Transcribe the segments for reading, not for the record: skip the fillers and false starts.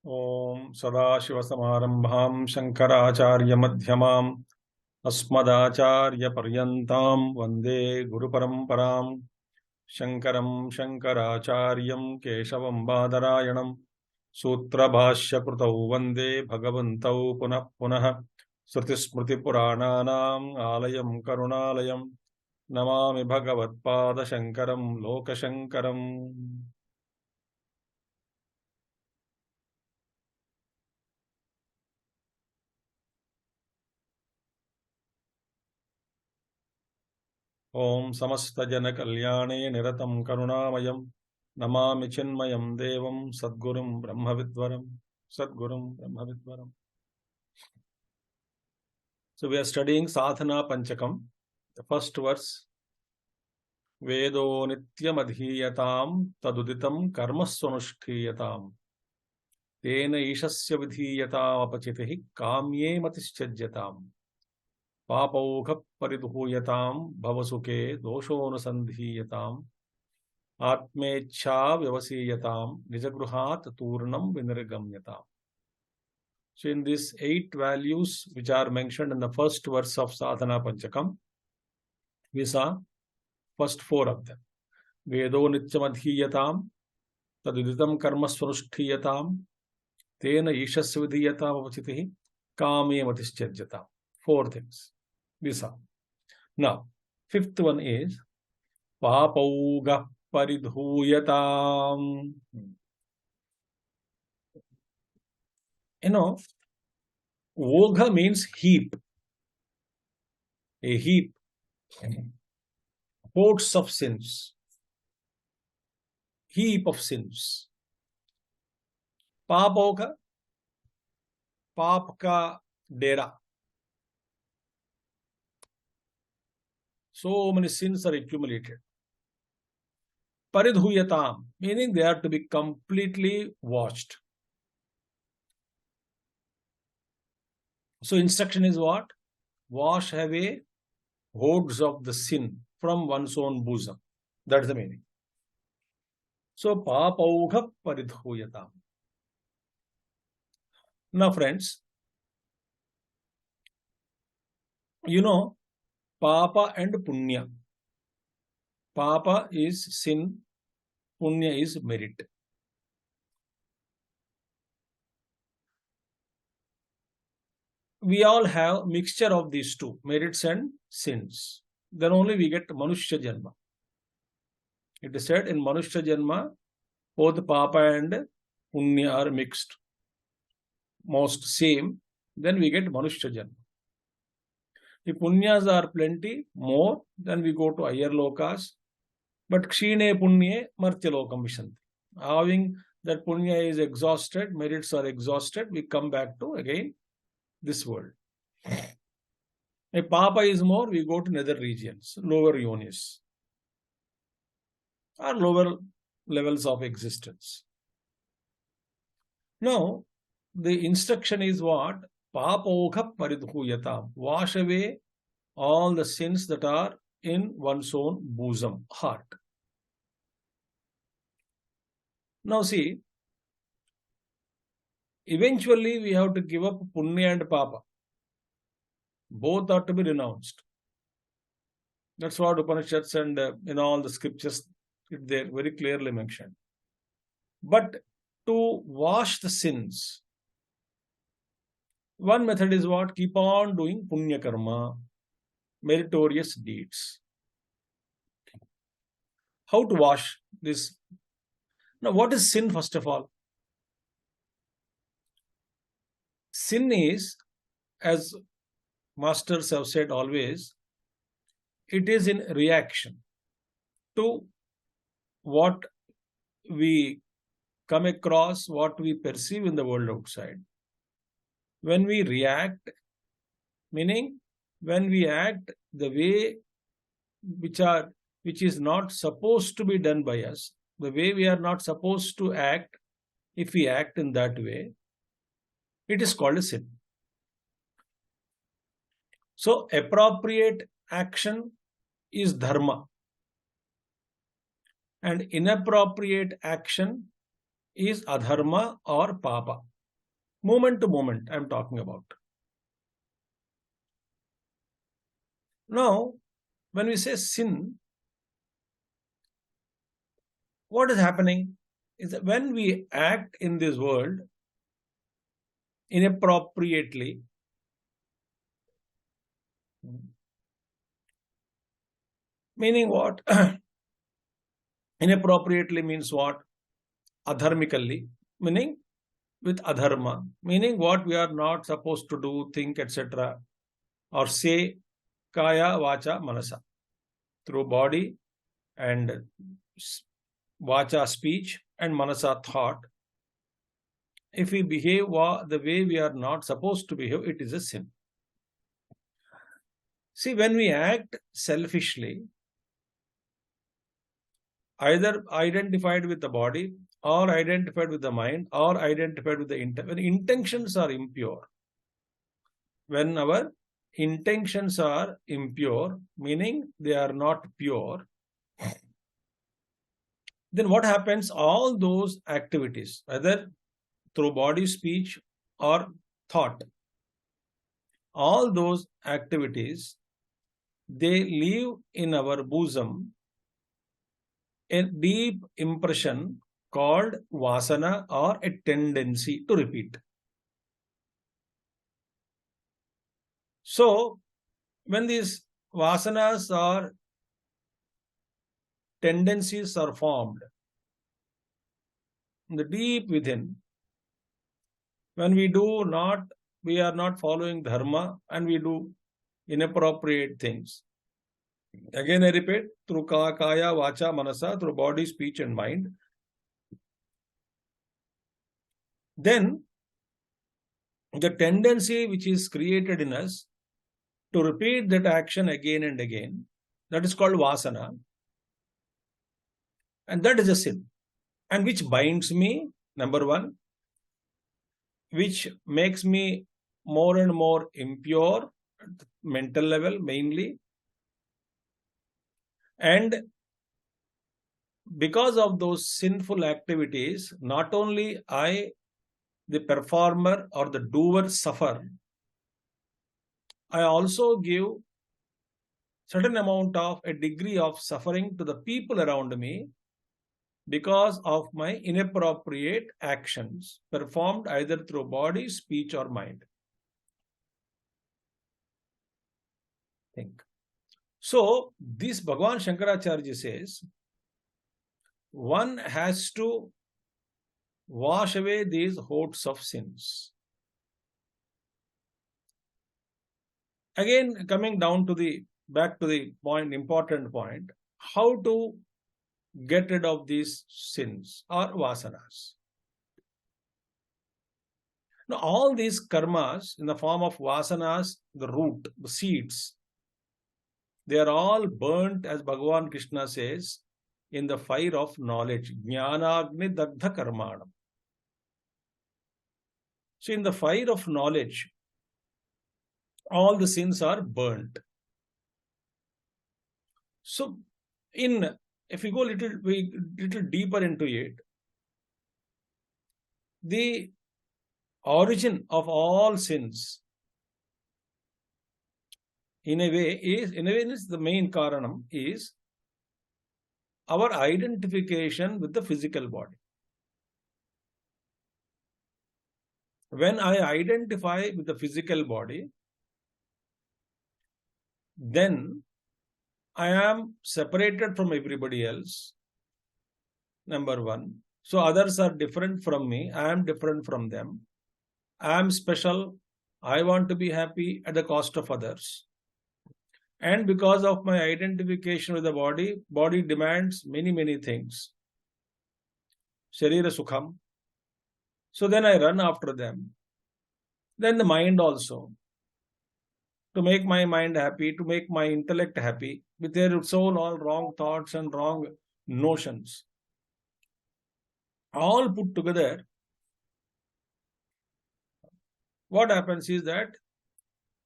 Om Sadashivasamarambham Shankaracharya-madhyamam Asmadacharya-paryantam Vande Guru-paramparam Shankaram Shankaracharyam Keshavam Badarayanam Sutra-bhashya-krutau Vande Bhagavantau Punah Punah Sruti-smriti-purananam Alayam Karunalayam Namami Bhagavat-pada Shankaram Loka-shankaram. Om Samasta Jana Kalyane Niratam Karunamayam Namami Chinmayam Devam Sadgurum Brahmavidvaram Sadgurum Brahmavidvaram. So we are studying Sadhana Panchakam, the first verse. Vedo nityam adhiyatam taduditam karmasvanushtiyatam tena ishasya vidhiyatam apachitihi kamye matischajyatam papaughap paridhuyatam bhavasuke doshonusandhiyatam Atmecha vyavasiyatam nijagruhat turnam vinirgamyatam. So in these 8 values which are mentioned in the first verse of Sadhana Panchakam, we saw first 4 of them. Vedo nityamadhiyatam taduditam karmasvanushtiyatam tena ishasvidhiyatam avachitihi kame matischarjatam. 4 things we saw. Now, 5th one is papauga paridhuyatam. You know, Ogha means heap. A heap. Hordes of sins. Heap of sins. Papauga. Paap ka dera. So many sins are accumulated. Paridhuyatam, meaning they are to be completely washed. So instruction is what? Wash away hordes of the sin from one's own bosom. That's the meaning. So papaugha paridhuyatam. Now friends, you know, Papa and Punya. Papa is sin, Punya is merit. We all have mixture of these two, merits and sins. Then only we get Manushya Janma. It is said in Manushya Janma, both Papa and Punya are mixed, most same. Then we get Manushya Janma. If Punyas are plenty, more, then we go to higher lokas. But Kshine Punye Martya Lokam Vishanti. Having that Punya is exhausted, merits are exhausted, we come back to again this world. If Papa is more, we go to nether regions, lower yonis, or lower levels of existence. Now, the instruction is what? Papogha paridhuyatam. Wash away all the sins that are in one's own bosom, heart. Now see, eventually we have to give up Punya and Papa. Both are to be renounced. That's what Upanishads and in all the scriptures, they're very clearly mentioned. But to wash the sins, one method is what? Keep on doing Punya Karma, meritorious deeds. How to wash this? Now, what is sin first of all? Sin is, as masters have said always, it is in reaction to what we come across, what we perceive in the world outside. When we react, meaning when we act the way which is not supposed to be done by us, the way we are not supposed to act, if we act in that way, it is called a sin. So appropriate action is dharma, and inappropriate action is adharma or papa. Moment to moment, I am talking about. Now, when we say sin, what is happening is that when we act in this world inappropriately, meaning what? Inappropriately means what? Adharmically, meaning with adharma, meaning what we are not supposed to do, think, etc., or say, kaya, vacha, manasa, through body and vacha, speech, and manasa, thought. If we behave the way we are not supposed to behave, it is a sin. See, when we act selfishly, either identified with the body, or identified with the mind, or identified with the intent, when intentions are impure, when our intentions are impure, meaning they are not pure, then what happens? All those activities, either through body, speech, or thought, all those activities, they leave in our bosom a deep impression called vasana, or a tendency to repeat. So, when these vasanas or tendencies are formed in the deep within, when we are not following dharma and we do inappropriate things. Again, I repeat, through kaya, vacha, manasa, through body, speech, and mind. Then, the tendency which is created in us to repeat that action again and again, that is called vasana. And that is a sin. And which binds me, number one, which makes me more and more impure at the mental level mainly. And because of those sinful activities, not only I, the performer or the doer, suffer, I also give certain amount of a degree of suffering to the people around me because of my inappropriate actions performed either through body, speech, or mind. Think. So, this Bhagavan Shankaracharya says, one has to wash away these hordes of sins. Again, coming down to back to the important point, how to get rid of these sins or vasanas. Now, all these karmas in the form of vasanas, the root, the seeds, they are all burnt, as Bhagavan Krishna says, in the fire of knowledge. Jnanagni dagdha karmanam. So, in the fire of knowledge, all the sins are burnt. So, if we go little deeper into it, the origin of all sins, in a way is the main karanam is our identification with the physical body. When I identify with the physical body, then I am separated from everybody else, number one. So others are different from me, I am different from them. I am special, I want to be happy at the cost of others. And because of my identification with the body demands many things. Sharira sukham. So then I run after them. Then the mind also. To make my mind happy, to make my intellect happy, with their own all wrong thoughts and wrong notions. All put together, what happens is that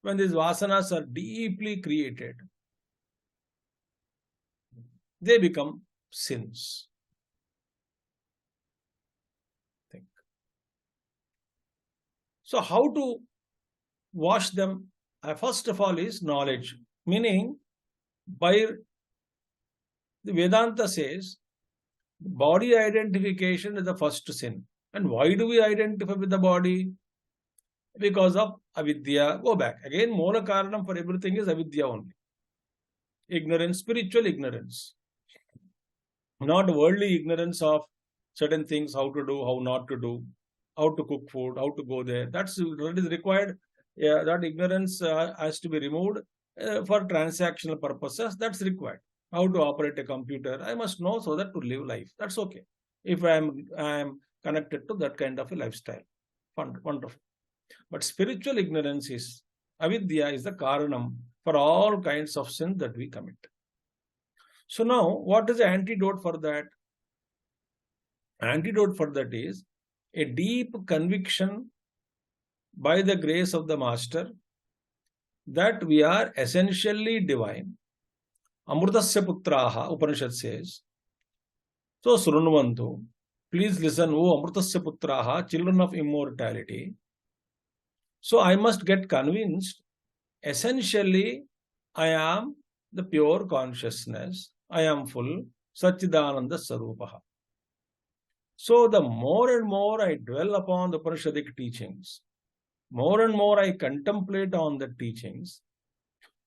when these vasanas are deeply created, they become sins. Think. So how to wash them? First of all is knowledge. Meaning, by the Vedanta says, body identification is the first sin. And why do we identify with the body? Because of avidya. Go back. Again, moola karanam for everything is avidya only. Ignorance, spiritual ignorance. Not worldly ignorance of certain things, how to do, how not to do, how to cook food, how to go there. That is required. Yeah, that ignorance has to be removed for transactional purposes. That's required. How to operate a computer, I must know so that to live life. That's okay. If I am connected to that kind of a lifestyle. Wonderful. But spiritual ignorance is, avidya is the karanam for all kinds of sins that we commit. So now, what is the antidote for that? Antidote for that is a deep conviction by the grace of the Master that we are essentially divine. Amrutasya putraha, Upanishad says. So, Srunvantu, please listen, O Amrutasya putraha, children of immortality. So, I must get convinced, essentially, I am the pure consciousness. I am full, Satchidananda Sarupaha. So, the more and more I dwell upon the Upanishadic teachings, more and more I contemplate on the teachings.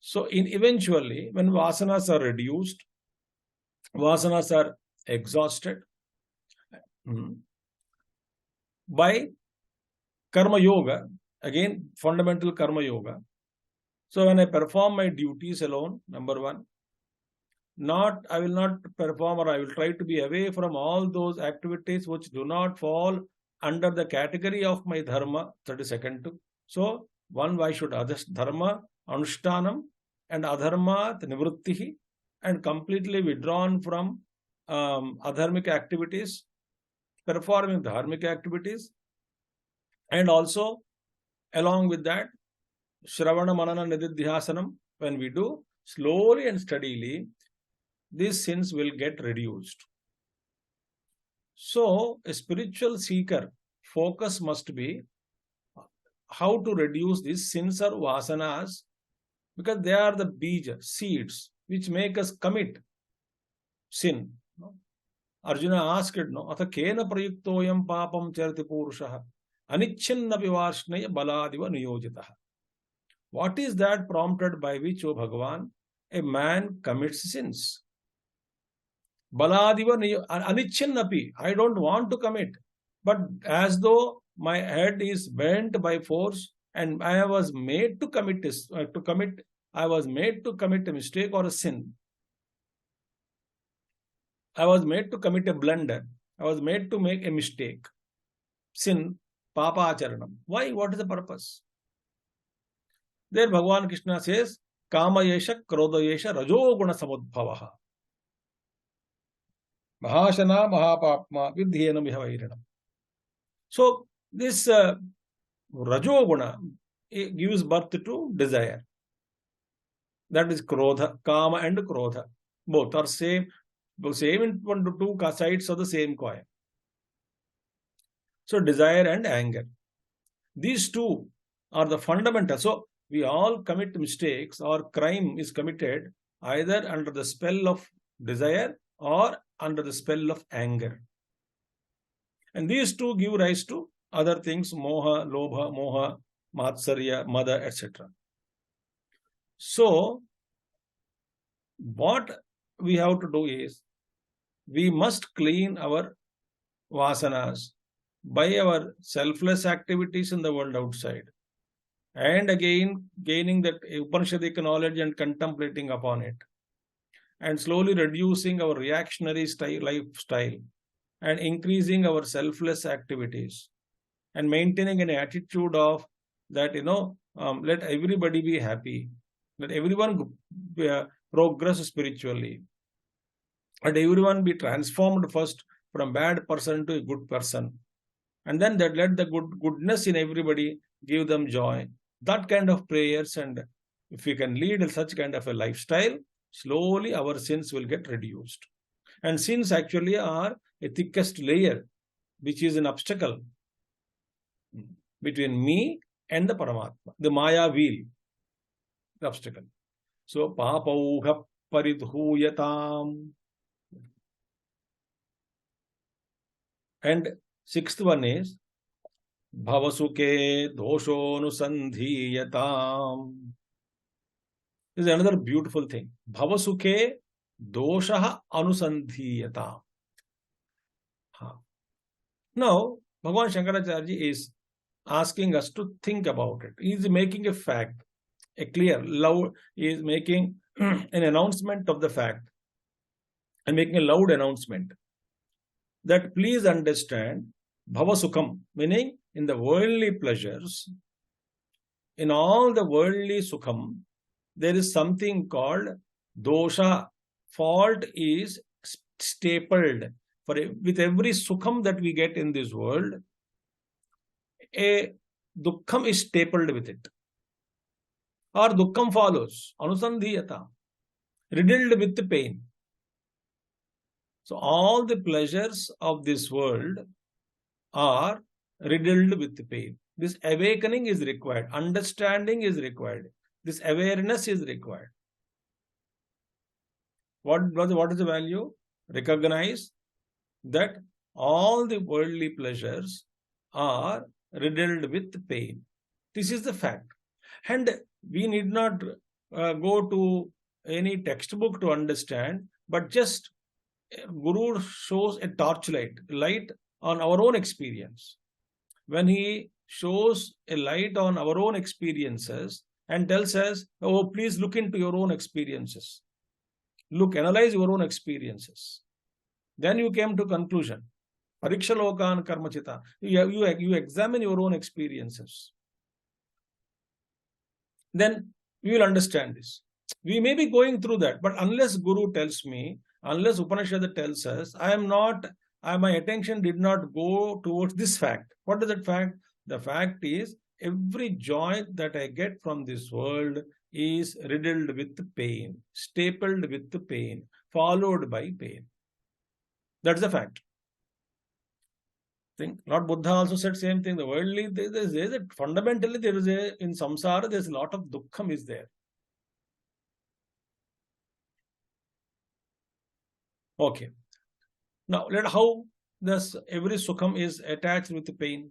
So, eventually, when vasanas are reduced, vasanas are exhausted, by karma yoga, again, fundamental karma yoga. So, when I perform my duties alone, number one, I will not perform, or I will try to be away from all those activities which do not fall under the category of my dharma, that is second two. So, one, I should dharma, anushtanam, and adharma, nivrittihi, and completely withdrawn from adharmic activities, performing dharmic activities, and also, along with that, Shravana Manana Nididhyasanam, when we do, slowly and steadily, these sins will get reduced. So, a spiritual seeker focus must be how to reduce these sins or vasanas, because they are the bija, seeds, which make us commit sin. Arjuna asked, Atha kena prayuktoyam papam charati purushaha anichinnapi varshnaya baladiva niyojitaha. What is that prompted by which, O Bhagavan, a man commits sins? Baladiva anichinnapi. I don't want to commit, but as though my head is bent by force and I was made to commit I was made to commit a mistake or a sin. I was made to commit a blunder. I was made to make a mistake. Sin, papa acharanam. Why? What is the purpose? There Bhagavan Krishna says, Kama yesha, Krodha yesha, Rajoguna samudbhavaha. Mahashana mahapapma vidhyena mihavairana. So, this Rajoguna gives birth to desire. That is Krodha, Kama and Krodha. Both are same in one to two sides of the same coin. So, desire and anger. These two are the fundamental. So, we all commit mistakes, or crime is committed either under the spell of desire or under the spell of anger. And these two give rise to other things, moha, lobha, moha, matsarya, mada, etc. So, what we have to do is, we must clean our vasanas by our selfless activities in the world outside, and again gaining that Upanishadic knowledge and contemplating upon it, and slowly reducing our reactionary lifestyle and increasing our selfless activities, and maintaining an attitude of that, let everybody be happy, let everyone progress spiritually, let everyone be transformed first from bad person to a good person, and then that let the goodness in everybody give them joy. That kind of prayers, and if we can lead such kind of a lifestyle, slowly our sins will get reduced. And sins actually are a thickest layer, which is an obstacle. between me and the Paramatma, the Maya wheel, the obstacle. So, papauha paridhuyatam. And sixth one is bhavasuke doshonusandhiyatam. This is another beautiful thing. Bhavasuke doshaha anusandhiyatam. Now, Bhagavan Shankaracharya is asking us to think about it. He is making a fact, a clear, loud, he is making an announcement of the fact and making a loud announcement that please understand Bhavasukham, meaning in the worldly pleasures, in all the worldly sukham, there is something called dosha. Fault is stapled. With every sukham that we get in this world, a dukkham is stapled with it. Or dukkham follows, anusandhiyata, riddled with pain. So all the pleasures of this world are riddled with pain. This awakening is required. Understanding is required. This awareness is required. What is the value? Recognize that all the worldly pleasures are riddled with pain. This is the fact. And we need not go to any textbook to understand, but just Guru shows a torchlight, light on our own experience. When he shows a light on our own experiences and tells us, oh, please look into your own experiences. Look, analyze your own experiences. Then you came to conclusion. Pariksha lokan karmachita. You examine your own experiences. Then we will understand this. We may be going through that, but unless Guru tells me, unless Upanishad tells us, my attention did not go towards this fact. What is that fact? The fact is, every joy that I get from this world is riddled with pain, stapled with pain, followed by pain. That's the fact. Lord Buddha also said same thing. The worldly, fundamentally there is in samsara, there's a lot of dukkham is there. Okay. Now, how this every sukham is attached with pain.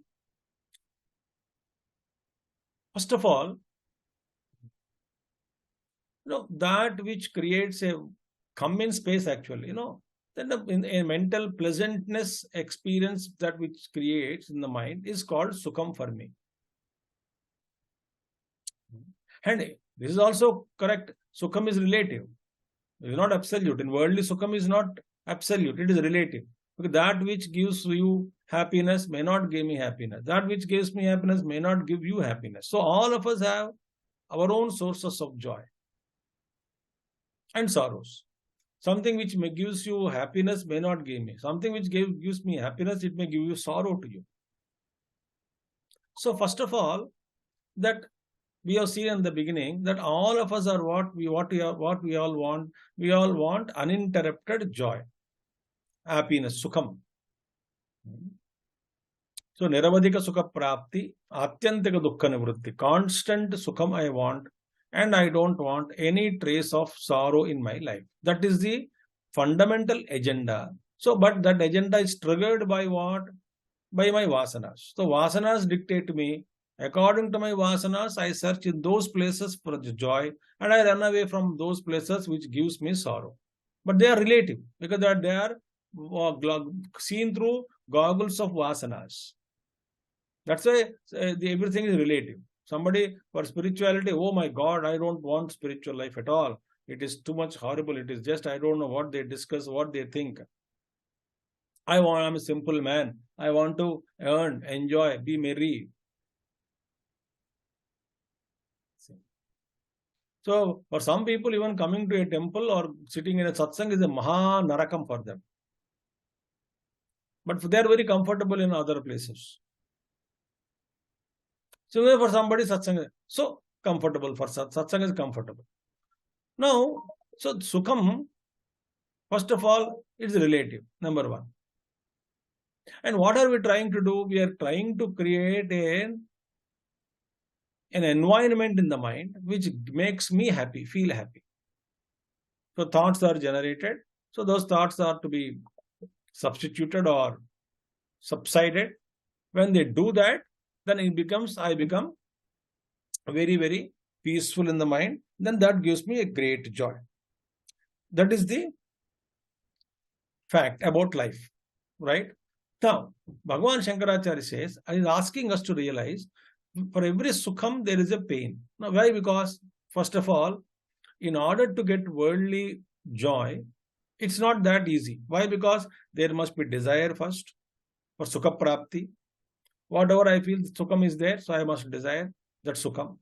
First of all, that which creates a come in space actually, then a mental pleasantness experience that which creates in the mind is called sukham for me. And this is also correct. Sukham is relative. It is not absolute. In worldly, sukham is not absolute. It is relative. Because that which gives you happiness may not give me happiness. That which gives me happiness may not give you happiness. So all of us have our own sources of joy and sorrows. Something which gives you happiness may not give me. Something which gives me happiness, it may give you sorrow to you. So first of all, that we have seen in the beginning that all of us are what we all want. We all want uninterrupted joy, happiness, sukham. So niravadika sukha prapti, atyantika dukkha nivrutti. Constant sukham I want, and I don't want any trace of sorrow in my life. That is the fundamental agenda. So, but that agenda is triggered by what? By my vasanas. So vasanas dictate to me. According to my vasanas, I search in those places for joy, and I run away from those places which gives me sorrow. But they are relative, because they are seen through goggles of vasanas. That's why everything is relative. Somebody for spirituality, oh my God, I don't want spiritual life at all. It is too much horrible. It is just, I don't know what they discuss, what they think. I'm a simple man. I want to earn, enjoy, be merry. So, for some people, even coming to a temple or sitting in a satsang is a maha narakam for them. But they are very comfortable in other places. So, for somebody, satsang is so comfortable. For satsang is comfortable. Now, so sukham, first of all, it's relative, number one. And what are we trying to do? We are trying to create a an environment in the mind which makes me happy, feel happy. So thoughts are generated. So those thoughts are to be substituted or subsided. When they do that, then I become very, very peaceful in the mind. Then that gives me a great joy. That is the fact about life, right? Now, Bhagavan Shankaracharya says, he is asking us to realize for every sukham there is a pain. Now, why? Because, first of all, in order to get worldly joy, it's not that easy. Why? Because there must be desire first for sukha prapti. Whatever I feel sukham is there, so I must desire that sukham.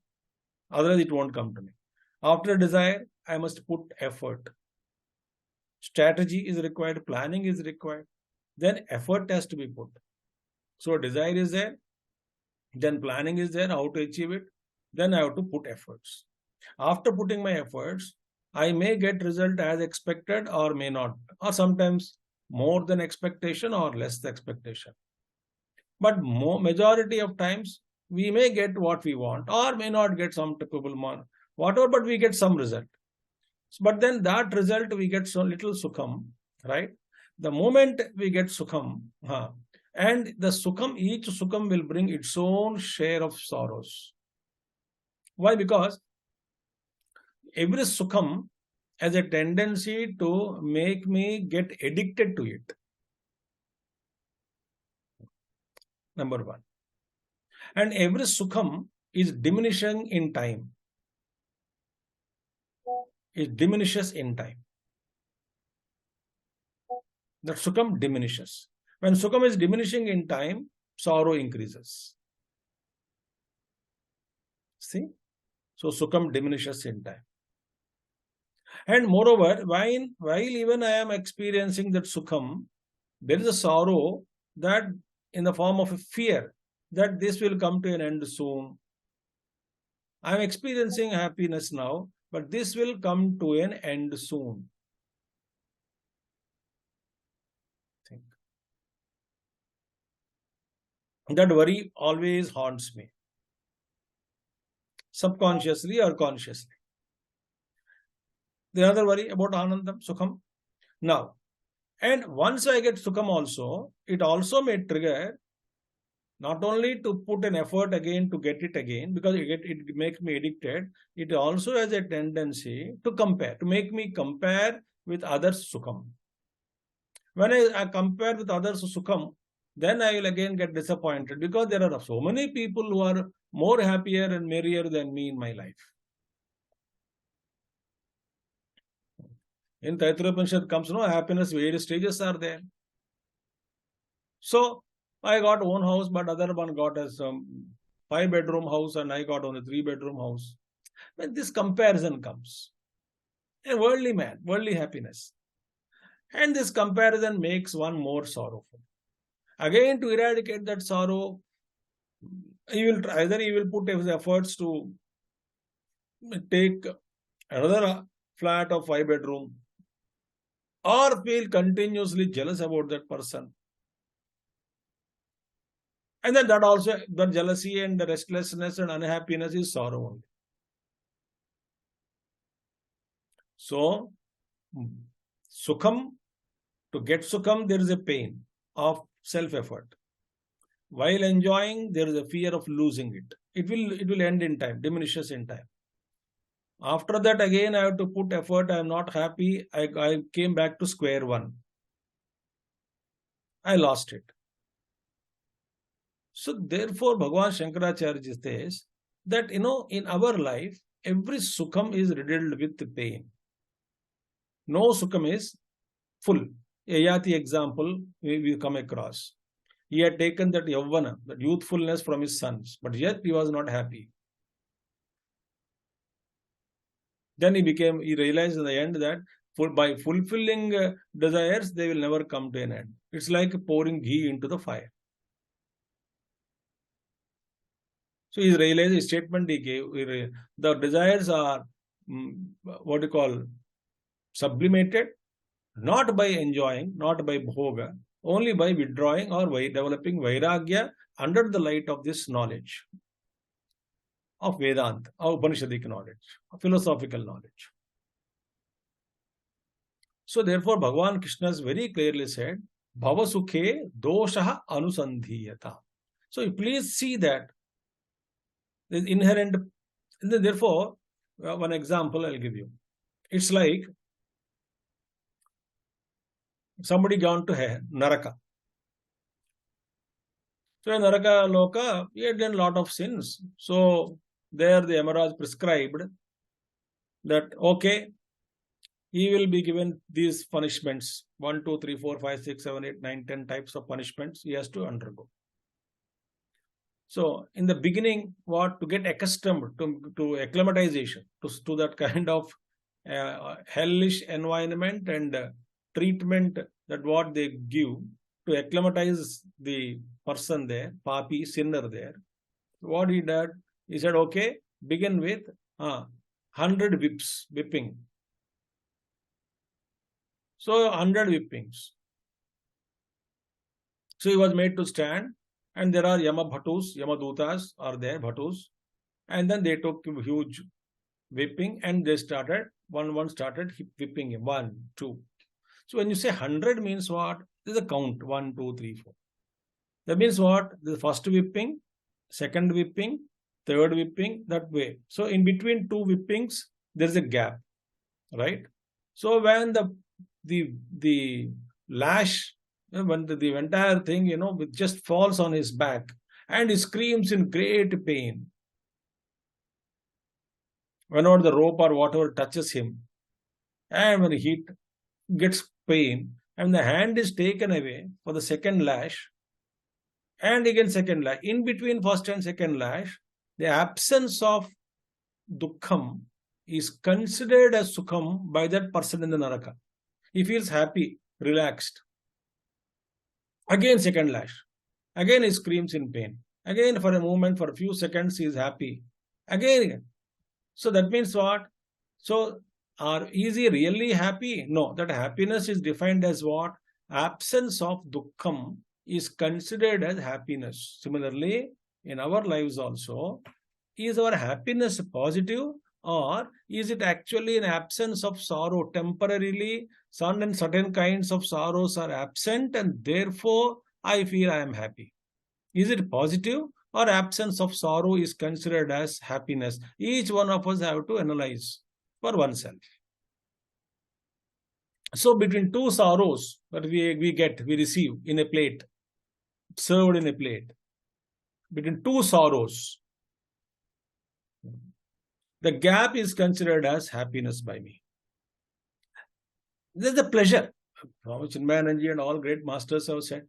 Otherwise, it won't come to me. After desire, I must put effort. Strategy is required, planning is required. Then effort has to be put. So desire is there, then planning is there, how to achieve it. Then I have to put efforts. After putting my efforts, I may get result as expected or may not, or sometimes more than expectation or less than expectation. But majority of times, we may get what we want or may not get some typical whatever, but we get some result. But then that result we get so little sukham, right? The moment we get sukham, and the sukham, each sukham will bring its own share of sorrows. Why? Because every sukham has a tendency to make me get addicted to it. Number one. And every sukham is diminishing in time. It diminishes in time. That sukham diminishes. When sukham is diminishing in time, sorrow increases. See? So sukham diminishes in time. And moreover, while even I am experiencing that sukham, there is a sorrow that in the form of a fear that this will come to an end soon. I am experiencing happiness now, but this will come to an end soon. Think. That worry always haunts me, subconsciously or consciously. The other worry about Anandam, Sukham. Now, and once I get Sukham also, it also may trigger not only to put an effort again to get it again, because it makes me addicted, it also has a tendency to compare, to make me compare with others' Sukham. When I compare with others' Sukham, then I will again get disappointed because there are so many people who are more happier and merrier than me in my life. In Taittiriya Upanishad comes, happiness, various stages are there. So, I got one house, but other one got a 5-bedroom house and I got only 3-bedroom house. When this comparison comes, a worldly man, worldly happiness. And this comparison makes one more sorrowful. Again, to eradicate that sorrow, either he will put his efforts to take another flat of 5-bedroom, or feel continuously jealous about that person. And then that also, the jealousy and the restlessness and unhappiness is sorrow only. So, sukham, to get sukham, there is a pain of self-effort. While enjoying, there is a fear of losing it. It will end in time, diminishes in time. After that, again, I have to put effort. I am not happy. I came back to square one. I lost it. So, therefore, Bhagavan Shankaracharya says that, in our life, every sukham is riddled with pain. No sukham is full. Yayati example we come across. He had taken that yavvana, that youthfulness from his sons, but yet he was not happy. Then he realized in the end that by fulfilling desires, they will never come to an end. It's like pouring ghee into the fire. So he realized a statement he gave, the desires are, sublimated, not by enjoying, not by bhoga, only by withdrawing or by developing vairagya under the light of this knowledge. of Vedanta, of Upanishadic knowledge, of philosophical knowledge. So therefore, Bhagavan Krishna has very clearly said, Bhava Sukhe Doshaha Anusandhiyata. So please see that the inherent, therefore, one example I'll give you. It's like somebody gone to Naraka. So in Naraka Loka, he had done a lot of sins. So there the Yamaraj prescribed that, okay, he will be given these punishments, 1, 2, 3, 4, 5, 6, 7, 8, 9, 10 types of punishments he has to undergo. So in the beginning, to get accustomed to acclimatization, to that kind of hellish environment and treatment that what they give to acclimatize the person there, papi, sinner there. What he did, he said, okay, begin with 100 whipping. So 100 whippings. So he was made to stand, and there are Yamadutas are there, Bhatus, and then they took huge whipping, and they started, one started whipping him, 1, 2. So when you say 100 means what? There's a count, 1, 2, 3, 4. That means what? The first whipping, second whipping, third whipping, that way. So in between two whippings, there's a gap, right? So when the lash, when the entire thing, it just falls on his back, and he screams in great pain. Whenever the rope or whatever touches him, and when he gets pain, and the hand is taken away for the second lash, and again second lash, in between first and second lash, the absence of dukkham is considered as sukham by that person in the naraka. He feels happy, relaxed. Again second lash. Again he screams in pain. Again for a moment, for a few seconds he is happy. Again. So that means what? So is he really happy? No, that happiness is defined as what? Absence of dukkham is considered as happiness. Similarly, in our lives also, is our happiness positive, or is it actually an absence of sorrow? Temporarily, certain kinds of sorrows are absent, and therefore I feel I am happy. Is it positive, or absence of sorrow is considered as happiness? Each one of us have to analyze for oneself. So between two sorrows that we receive in a plate, served in a plate, between two sorrows, the gap is considered as happiness by me. There's a pleasure. Swami Chinmaya and all great masters have said,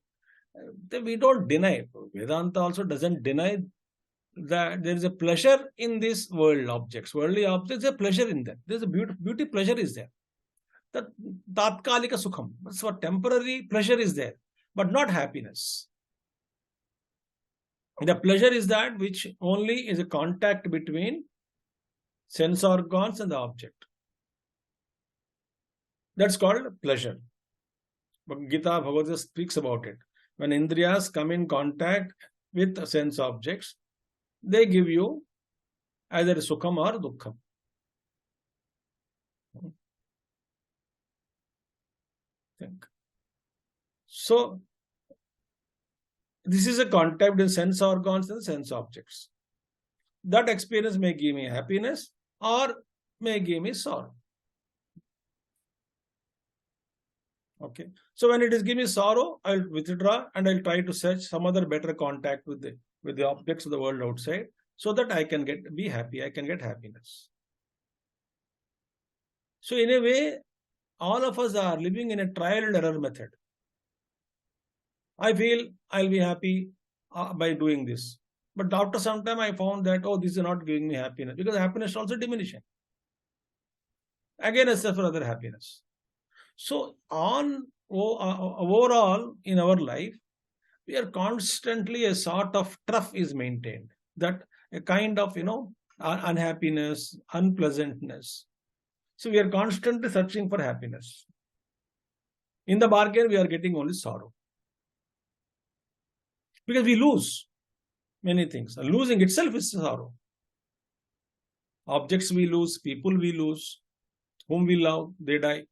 we don't deny. Vedanta also doesn't deny that there is a pleasure in these world objects. Worldly objects, there's a pleasure in them. There's a beauty pleasure is there. That tatkalika sukham. So temporary pleasure is there, but not happiness. The pleasure is that which only is a contact between sense organs and the object. That's called pleasure. But Gita Bhagavad speaks about it. When indriyas come in contact with sense objects, they give you either sukham or dukkham. So, this is a contact with sense organs and sense objects. That experience may give me happiness or may give me sorrow. Okay. So when it is giving me sorrow, I'll withdraw and I'll try to search some other better contact with the objects of the world outside, so that I can be happy, I can get happiness. So in a way, all of us are living in a trial and error method. I feel I'll be happy by doing this. But after some time, I found that, this is not giving me happiness, because happiness is also diminishing. Again, I search for other happiness. So overall in our life, we are constantly, a sort of trough is maintained. That a kind of, unhappiness, unpleasantness. So we are constantly searching for happiness. In the bargain, we are getting only sorrow. Because we lose many things. And losing itself is sorrow. Objects we lose, people we lose, whom we love, they die.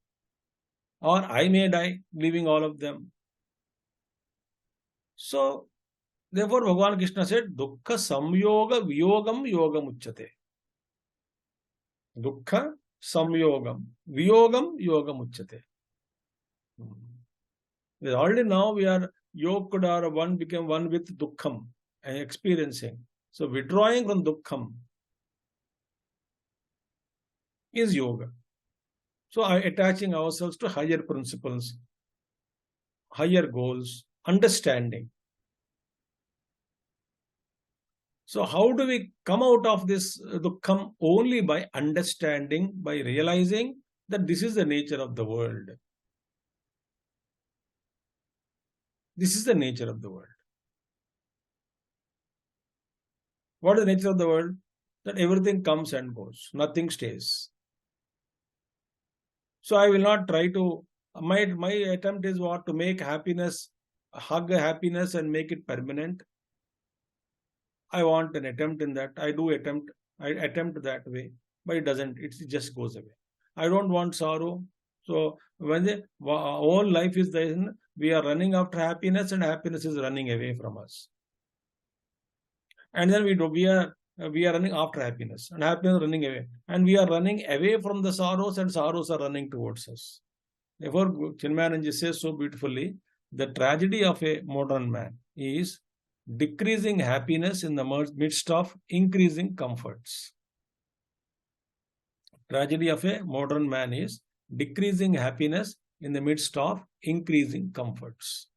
Or I may die, leaving all of them. So, therefore, Bhagavan Krishna said, Dukkha samyoga viyogam yogam uchyate. Dukkha samyogam viyogam yogam uchyate. Already now we are yoked or one became one with dukkham and experiencing. So withdrawing from dukkham is yoga. So attaching ourselves to higher principles, higher goals, understanding. So how do we come out of this dukkham? Only by understanding, by realizing that this is the nature of the world. This is the nature of the world. What is the nature of the world? That everything comes and goes. Nothing stays. So I will not try to, my attempt is what? To make happiness, hug happiness and make it permanent. I want an attempt in that. I attempt that way, but it doesn't. It just goes away. I don't want sorrow. So when the whole life is there, we are running after happiness and happiness is running away from us. And then we are running after happiness and happiness is running away. And we are running away from the sorrows and sorrows are running towards us. Therefore, Chinmaya says so beautifully, the tragedy of a modern man is decreasing happiness in the midst of increasing comforts. Tragedy of a modern man is decreasing happiness in the midst of increasing comforts.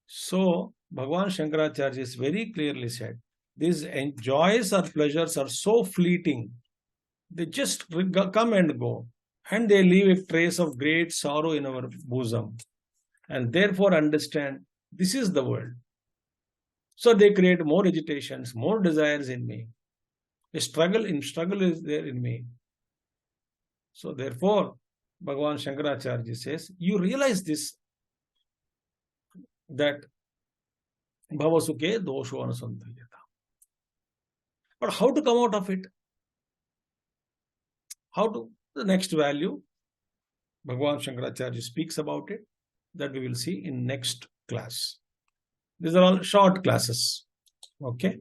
So, Bhagavan Shankaracharya is very clearly said, these joys or pleasures are so fleeting. They just come and go. And they leave a trace of great sorrow in our bosom. And therefore understand, this is the world. So they create more agitations, more desires in me. A struggle is there in me. So therefore, Bhagavan Shankaracharya says, you realize this, that bhavasuke dosho anusandhayata. But how to come out of it? How to? The next value, Bhagavan Shankaracharya speaks about it, that we will see in next class. These are all short classes. Okay.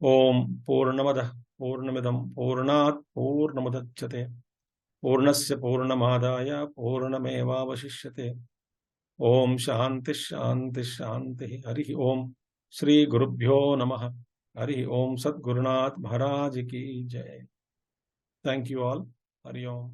Om Purnamada Purnamidam Purnat Purnamadachyate Purnasya Purnamadaya Purnameva Vashishyate. Om Shanti Shanti Shanti. Hari Om Sri Gurubhyo Namaha. Hari Om Sadgurunath Maharaj Ki Jai. Thank you all. Hari Om.